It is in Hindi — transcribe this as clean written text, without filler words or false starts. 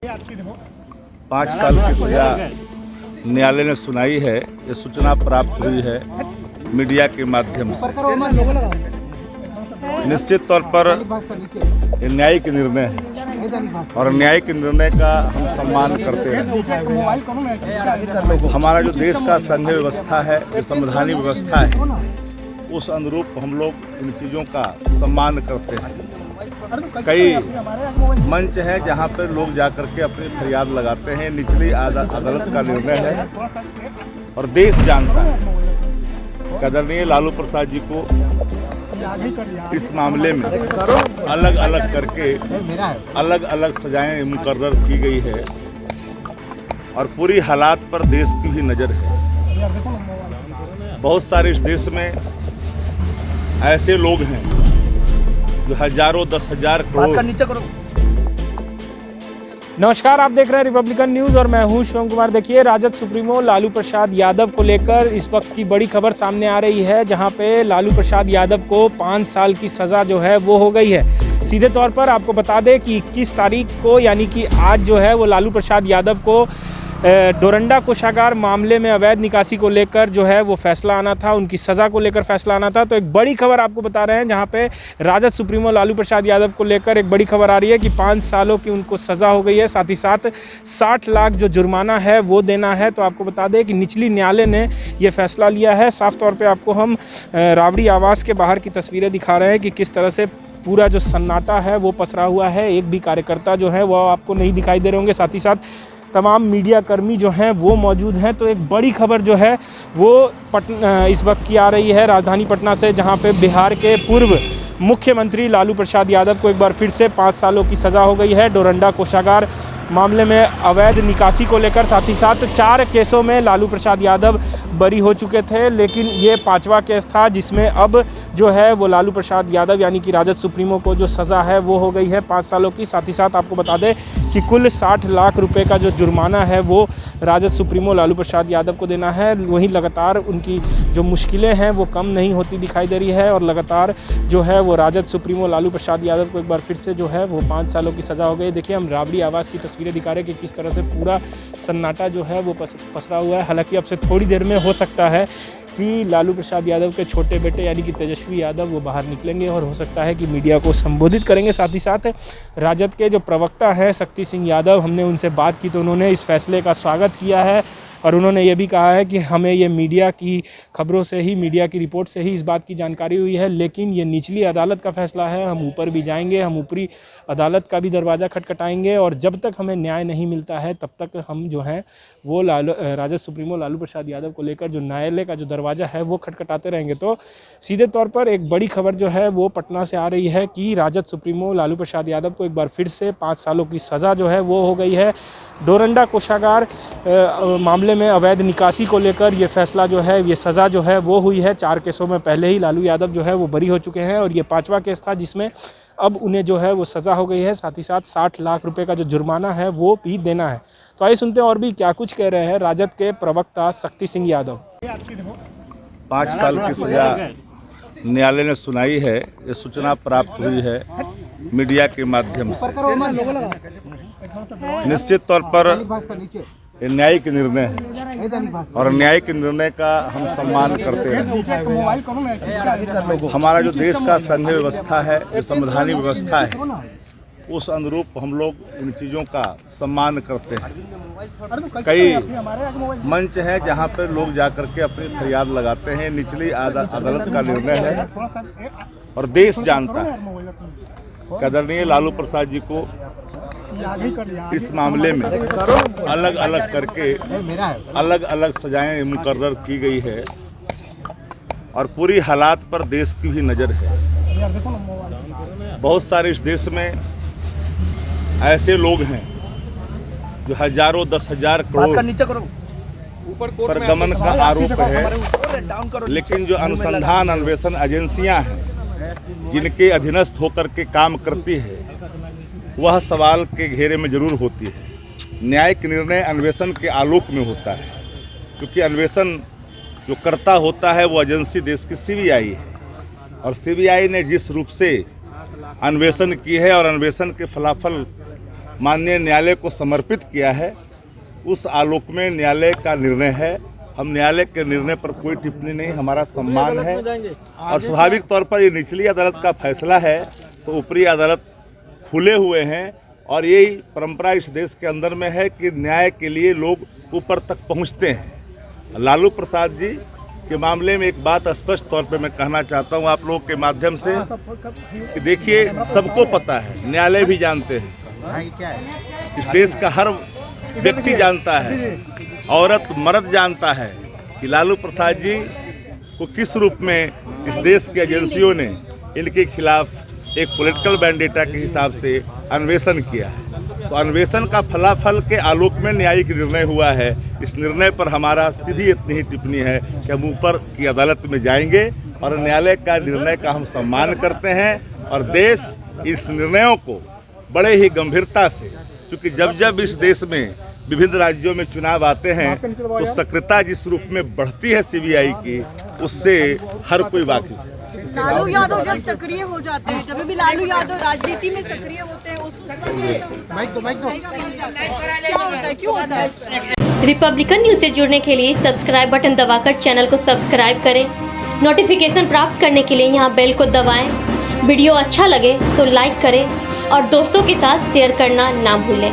5 साल की सजा न्यायालय ने सुनाई है। ये सूचना प्राप्त हुई है मीडिया के माध्यम से। निश्चित तौर पर ये न्यायिक निर्णय है और न्यायिक निर्णय का हम सम्मान करते हैं। हमारा जो देश का संघीय व्यवस्था है, जो संवैधानिक व्यवस्था है, उस अनुरूप हम लोग इन चीज़ों का सम्मान करते हैं। कई मंच हैं जहां पर लोग जाकर के अपनी फरियाद लगाते हैं। निचली अदालत का निर्णय है और देश जानता है आदरणीय लालू प्रसाद जी को इस मामले में अलग अलग करके अलग अलग सजाएं मुकर्रर की गई है और पूरी हालात पर देश की भी नज़र है। बहुत सारे इस देश में ऐसे लोग हैं जो हजारों 10,000 करोड़। नमस्कार, आप देख रहे हैं रिपब्लिकन न्यूज़ और मैं हूं शिवम कुमार। देखिए, राजद सुप्रीमो लालू प्रसाद यादव को लेकर इस वक्त की बड़ी खबर सामने आ रही है, जहां पे लालू प्रसाद यादव को 5 साल की सज़ा जो है वो हो गई है। सीधे तौर पर आपको बता दें कि 21 तारीख को यानी कि आज जो है वो लालू प्रसाद यादव को डोरंडा कोषागार मामले में अवैध निकासी को लेकर जो है वो फैसला आना था, उनकी सज़ा को लेकर फैसला आना था। तो एक बड़ी खबर आपको बता रहे हैं, जहां पे राजद सुप्रीमो लालू प्रसाद यादव को लेकर एक बड़ी खबर आ रही है कि 5 सालों की उनको सज़ा हो गई है। साथ ही साथ 60 लाख जो जुर्माना है वो देना है। तो आपको बता दें कि निचली न्यायालय ने ये फैसला लिया है। साफ तौर पर आपको हम राबड़ी आवास के बाहर की तस्वीरें दिखा रहे हैं कि किस तरह से पूरा जो सन्नाटा है वो पसरा हुआ है। एक भी कार्यकर्ता जो है वो आपको नहीं दिखाई दे रहे होंगे। साथ ही साथ तमाम मीडिया कर्मी जो हैं वो मौजूद हैं। तो एक बड़ी खबर जो है वो इस वक्त की आ रही है राजधानी पटना से, जहां पे बिहार के पूर्व मुख्यमंत्री लालू प्रसाद यादव को एक बार फिर से 5 सालों की सज़ा हो गई है डोरंडा कोषागार मामले में अवैध निकासी को लेकर। साथ ही साथ 4 केसों में लालू प्रसाद यादव बरी हो चुके थे, लेकिन ये 5वां केस था जिसमें अब जो है वो लालू प्रसाद यादव यानी कि राजद सुप्रीमो को जो सज़ा है वो हो गई है 5 सालों की। साथ ही साथ आपको बता दें कि कुल 60 लाख रुपए का जो जुर्माना है वो राजद सुप्रीमो लालू प्रसाद यादव को देना है। वहीं लगातार उनकी जो मुश्किलें हैं वो कम नहीं होती दिखाई दे रही है और लगातार जो है वो राजद सुप्रीमो लालू प्रसाद यादव को एक बार फिर से जो है वो 5 सालों की सज़ा हो गई। देखिए, हम राबड़ी आवास की तस्वीरें दिखा रहे हैं कि किस तरह से पूरा सन्नाटा जो है वो पसरा हुआ है। हालांकि अब से थोड़ी देर में हो सकता है कि लालू प्रसाद यादव के छोटे बेटे यानी कि तेजस्वी यादव वो बाहर निकलेंगे और हो सकता है कि मीडिया को संबोधित करेंगे। साथ ही साथ राजद के जो प्रवक्ता हैं शक्ति सिंह यादव, हमने उनसे बात की तो उन्होंने इस फैसले का स्वागत किया है और उन्होंने ये भी कहा है कि हमें ये मीडिया की खबरों से ही, मीडिया की रिपोर्ट से ही इस बात की जानकारी हुई है, लेकिन ये निचली अदालत का फैसला है। हम ऊपर भी जाएंगे, हम ऊपरी अदालत का भी दरवाज़ा खटखटाएंगे और जब तक हमें न्याय नहीं मिलता है तब तक हम जो हैं वो राजद सुप्रीमो लालू प्रसाद यादव को लेकर जो न्यायालय का जो दरवाज़ा है वो खटखटाते रहेंगे। तो सीधे तौर पर एक बड़ी खबर जो है वो पटना से आ रही है कि राजद सुप्रीमो लालू प्रसाद यादव को एक बार फिर से 5 सालों की सज़ा जो है वो हो गई है। डोरंडा कोषागार मामले में अवैध निकासी को लेकर ये फैसला जो है, ये सज़ा जो है वो हुई है। 4 केसों में पहले ही लालू यादव जो है वो बरी हो चुके हैं और ये 5वां केस था जिसमें अब उन्हें जो है वो सज़ा हो गई है। साथ ही साथ 60 लाख रुपए का जो जुर्माना है वो भी देना है। तो आइए सुनते हैं और भी क्या कुछ कह रहे हैं राजद के प्रवक्ता शक्ति सिंह यादव। 5 साल की सजा न्यायालय ने सुनाई है। ये सूचना प्राप्त हुई है मीडिया के माध्यम से। निश्चित तौर पर ये न्यायिक निर्णय है और न्यायिक निर्णय का हम सम्मान करते हैं। हमारा जो देश का संघीय व्यवस्था है, जो संवैधानिक व्यवस्था है, उस अनुरूप हम लोग इन चीज़ों का सम्मान करते हैं। कई मंच हैं जहां पर लोग जाकर के अपनी फरियाद लगाते हैं। निचली अदालत का निर्णय है और देश जानता है आदरणीय लालू प्रसाद जी को इस मामले में अलग अलग करके अलग अलग सजाएं मुकर्रर की गई है और पूरी हालात पर देश की भी नज़र है। बहुत सारे इस देश में ऐसे लोग हैं जो हजारों 10,000 करोड़ पर गमन का आरोप है, लेकिन जो अनुसंधान अन्वेषण एजेंसियां हैं जिनके अधीनस्थ होकर के काम करती है वह सवाल के घेरे में जरूर होती है। न्यायिक निर्णय अन्वेषण के आलोक में होता है, क्योंकि अन्वेषण जो करता होता है वो एजेंसी देश की सीबीआई है और सीबीआई ने जिस रूप से अन्वेषण की है और अन्वेषण के फलाफल माननीय न्यायालय को समर्पित किया है, उस आलोक में न्यायालय का निर्णय है। हम न्यायालय के निर्णय पर कोई टिप्पणी नहीं, हमारा सम्मान है। और स्वाभाविक तौर पर ये निचली अदालत का फैसला है तो ऊपरी अदालत खुले हुए हैं, और यही परंपरा इस देश के अंदर में है कि न्याय के लिए लोग ऊपर तक पहुंचते हैं। लालू प्रसाद जी के मामले में एक बात स्पष्ट तौर पे मैं कहना चाहता हूं आप लोगों के माध्यम से कि देखिए, सबको पता है, न्यायालय भी जानते हैं, इस देश का हर व्यक्ति जानता है, औरत मर्द जानता है कि लालू प्रसाद जी को किस रूप में इस देश की एजेंसियों ने इनके खिलाफ एक पॉलिटिकल वेंडेटा के हिसाब से अन्वेषण किया है। तो अन्वेषण का फलाफल के आलोक में न्यायिक निर्णय हुआ है। इस निर्णय पर हमारा सीधी इतनी ही टिप्पणी है कि हम ऊपर की अदालत में जाएंगे और न्यायालय का निर्णय का हम सम्मान करते हैं, और देश इस निर्णयों को बड़े ही गंभीरता से, क्योंकि जब जब इस देश में विभिन्न राज्यों में चुनाव आते हैं तो सक्रियता जिस रूप में बढ़ती है सीबीआई की, उससे हर कोई वाकिफ है। लालू यादव जब सक्रिय हो जाते हैं, जब भी लालू यादव राजनीति में सक्रिय होते हैं, उस क्या होता है, क्यों होता है? रिपब्लिकन न्यूज से जुड़ने के लिए सब्सक्राइब बटन दबाकर चैनल को सब्सक्राइब करें। नोटिफिकेशन प्राप्त करने के लिए यहाँ बेल को दबाएं। वीडियो अच्छा लगे तो लाइक करें और दोस्तों के साथ शेयर करना ना भूलें।